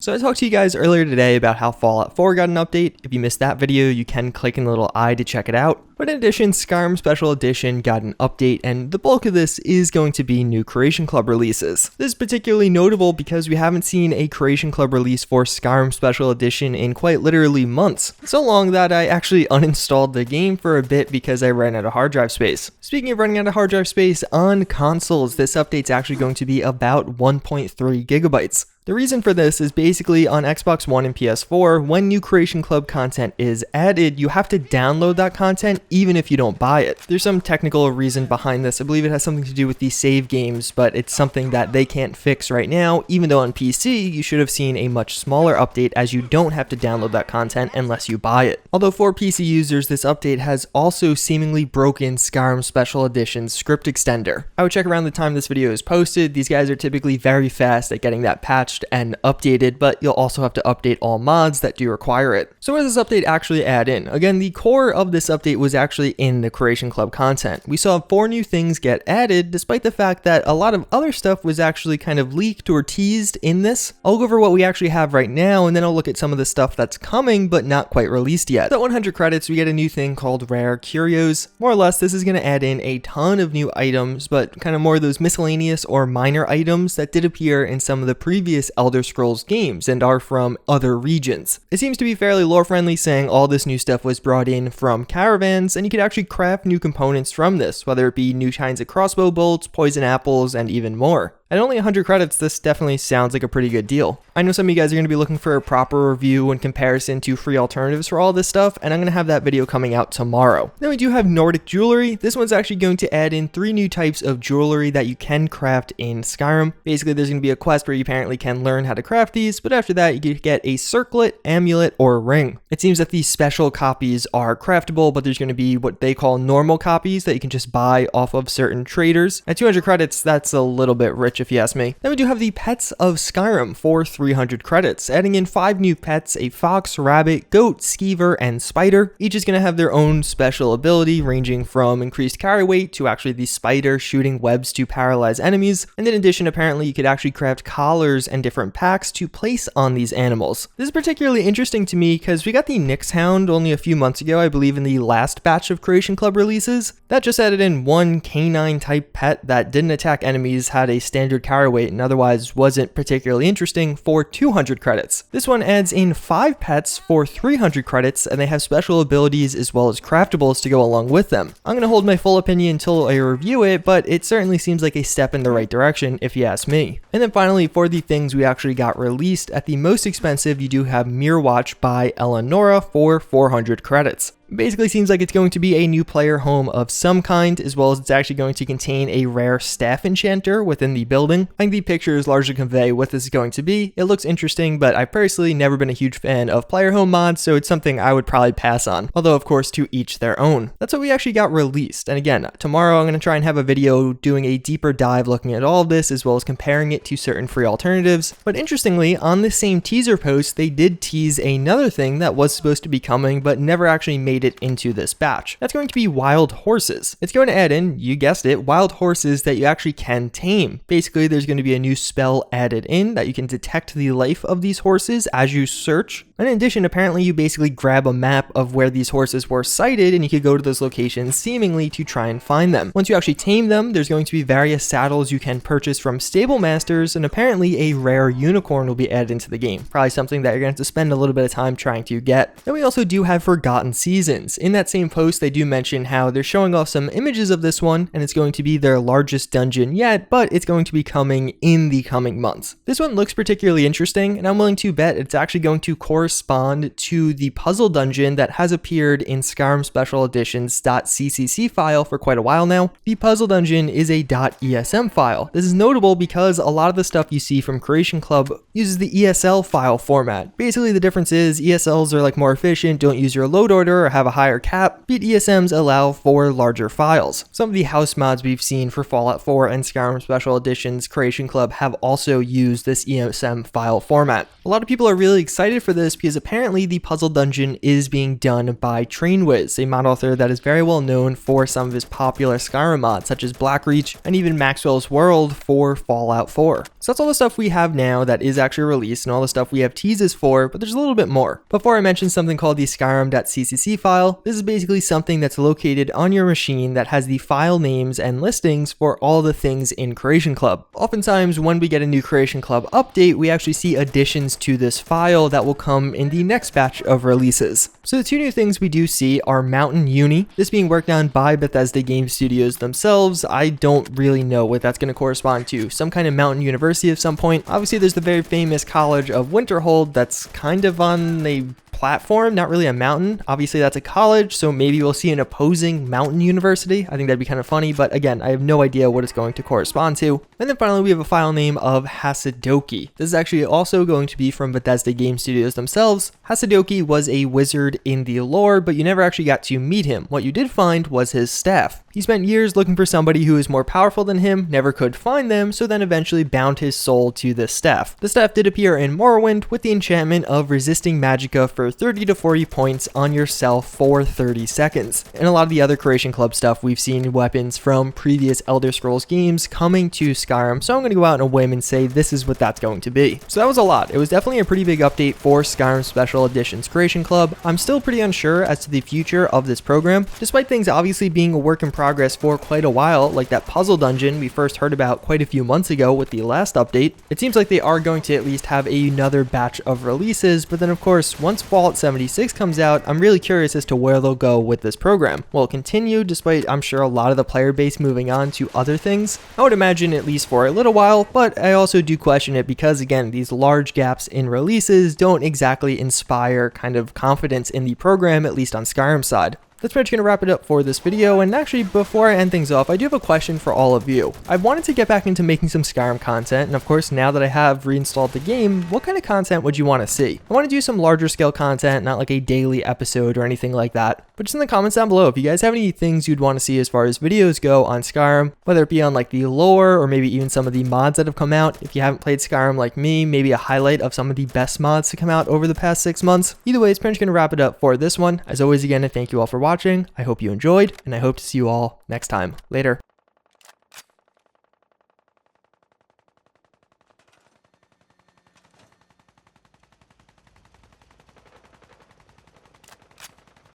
So I talked to you guys earlier today about how Fallout 4 got an update. If you missed that video, you can click in the little eye to check it out. But in addition, Skyrim Special Edition got an update, and the bulk of this is going to be new Creation Club releases. This is particularly notable because we haven't seen a Creation Club release for Skyrim Special Edition in quite literally months. So long that I actually uninstalled the game for a bit because I ran out of hard drive space. Speaking of running out of hard drive space, on consoles, this update's actually going to be about 1.3 gigabytes. The reason for this is basically on Xbox One and PS4, when new Creation Club content is added, you have to download that content even if you don't buy it. There's some technical reason behind this. I believe it has something to do with the save games, but it's something that they can't fix right now, even though on PC, you should have seen a much smaller update as you don't have to download that content unless you buy it. Although for PC users, this update has also seemingly broken Skyrim Special Edition's script extender. I would check around the time this video is posted. These guys are typically very fast at getting that patched and updated, but you'll also have to update all mods that do require it. So what does this update actually add in? Again, the core of this update was actually in the Creation Club content. We saw 4 new things get added, despite the fact that a lot of other stuff was actually kind of leaked or teased in this. I'll go over what we actually have right now, and then I'll look at some of the stuff that's coming but not quite released yet. At 100 credits, we get a new thing called Rare Curios. More or less, this is going to add in a ton of new items, but kind of more of those miscellaneous or minor items that did appear in some of the previous Elder Scrolls games and are from other regions. It seems to be fairly lore friendly, saying all this new stuff was brought in from caravans, and you could actually craft new components from this, whether it be new kinds of crossbow bolts, poison apples, and even more. At only 100 credits, this definitely sounds like a pretty good deal. I know some of you guys are going to be looking for a proper review in comparison to free alternatives for all this stuff, and I'm going to have that video coming out tomorrow. Then we do have Nordic Jewelry. This one's actually going to add in 3 new types of jewelry that you can craft in Skyrim. Basically, there's going to be a quest where you apparently can learn how to craft these, but after that, you can get a circlet, amulet, or ring. It seems that these special copies are craftable, but there's going to be what they call normal copies that you can just buy off of certain traders. At 200 credits, that's a little bit rich if you ask me. Then we do have the Pets of Skyrim for 300 credits, adding in 5 new pets: a fox, rabbit, goat, skeever, and spider. Each is going to have their own special ability, ranging from increased carry weight to actually the spider shooting webs to paralyze enemies. And in addition, apparently you could actually craft collars and different packs to place on these animals. This is particularly interesting to me because we got the Nyx Hound only a few months ago, I believe in the last batch of Creation Club releases. That just added in 1 canine type pet that didn't attack enemies, had a standard carry weight, and otherwise wasn't particularly interesting for 200 credits. This one adds in 5 pets for 300 credits, and they have special abilities as well as craftables to go along with them. I'm going to hold my full opinion until I review it, but it certainly seems like a step in the right direction if you ask me. And then finally, for the things we actually got released, at the most expensive, you do have Mirror Watch by Eleonora for 400 credits. Basically seems like it's going to be a new player home of some kind, as well as it's actually going to contain a rare staff enchanter within the building. I think the pictures largely convey what this is going to be. It looks interesting, but I've personally never been a huge fan of player home mods, so it's something I would probably pass on. Although, of course, to each their own. That's what we actually got released. And again, tomorrow I'm going to try and have a video doing a deeper dive looking at all of this, as well as comparing it to certain free alternatives. But interestingly, on this same teaser post, they did tease another thing that was supposed to be coming, but never actually made it into this batch. That's going to be wild horses. It's going to add in, you guessed it, wild horses that you actually can tame. Basically, there's going to be a new spell added in that you can detect the life of these horses as you search. And in addition, apparently you basically grab a map of where these horses were sighted, and you could go to those locations seemingly to try and find them. Once you actually tame them, there's going to be various saddles you can purchase from stable masters, and apparently a rare unicorn will be added into the game. Probably something that you're going to have to spend a little bit of time trying to get. Then we also do have Forgotten Seasons. In that same post, they do mention how they're showing off some images of this one, and it's going to be their largest dungeon yet, but it's going to be coming in the coming months. This one looks particularly interesting, and I'm willing to bet it's actually going to correspond to the puzzle dungeon that has appeared in Skyrim Special Edition's .ccc file for quite a while now. The puzzle dungeon is a .esm file. This is notable because a lot of the stuff you see from Creation Club uses the ESL file format. Basically, the difference is ESLs are like more efficient, don't use your load order, or have a higher cap, but ESMs allow for larger files. Some of the house mods we've seen for Fallout 4 and Skyrim Special Edition's Creation Club have also used this ESM file format. A lot of people are really excited for this because apparently the puzzle dungeon is being done by Trainwiz, a mod author that is very well known for some of his popular Skyrim mods, such as Blackreach and even Maxwell's World for Fallout 4. So that's all the stuff we have now that is actually released and all the stuff we have teases for, but there's a little bit more. Before I mention something called the Skyrim.ccc file, this is basically something that's located on your machine that has the file names and listings for all the things in Creation Club. Oftentimes when we get a new Creation Club update, we actually see additions to this file that will come in the next batch of releases. So the two new things we do see are Mountain Uni, this being worked on by Bethesda Game Studios themselves. I don't really know what that's going to correspond to. Some kind of mountain university at some point. Obviously there's the very famous College of Winterhold that's kind of on a platform, not really a mountain. Obviously that's a college, so maybe we'll see an opposing mountain university. I think that'd be kind of funny, but again, I have no idea what it's going to correspond to. And then finally we have a file name of Hasidoki. This is actually also going to be from Bethesda Game Studios themselves. Hasidoki was a wizard in the lore, but you never actually got to meet him. What you did find was his staff. He spent years looking for somebody who is more powerful than him, never could find them, so then eventually bound his soul to this staff. The staff did appear in Morrowind with the enchantment of resisting magicka for 30 to 40 points on yourself for 30 seconds. And a lot of the other Creation Club stuff, we've seen weapons from previous Elder Scrolls games coming to Skyrim, so I'm going to go out on a whim and say this is what that's going to be. So that was a lot. It was definitely a pretty big update for Skyrim Special Edition's Creation Club. I'm still pretty unsure as to the future of this program, despite things obviously being a work in progress for quite a while, like that puzzle dungeon we first heard about quite a few months ago with the last update. It seems like they are going to at least have another batch of releases, but then of course, once Fallout 76 comes out, I'm really curious as to where they'll go with this program. Will it continue despite, I'm sure, a lot of the player base moving on to other things? I would imagine at least for a little while, but I also do question it because, again, these large gaps in releases don't exactly inspire kind of confidence in the program, at least on Skyrim's side. That's pretty much going to wrap it up for this video, and actually before I end things off, I do have a question for all of you. I've wanted to get back into making some Skyrim content, and of course now that I have reinstalled the game, what kind of content would you want to see? I want to do some larger scale content, not like a daily episode or anything like that, but just in the comments down below if you guys have any things you'd want to see as far as videos go on Skyrim, whether it be on like the lore or maybe even some of the mods that have come out. If you haven't played Skyrim like me, maybe a highlight of some of the best mods to come out over the past 6 months. Either way, it's pretty much going to wrap it up for this one. As always, again, I thank you all for watching. I hope you enjoyed, and I hope to see you all next time. Later.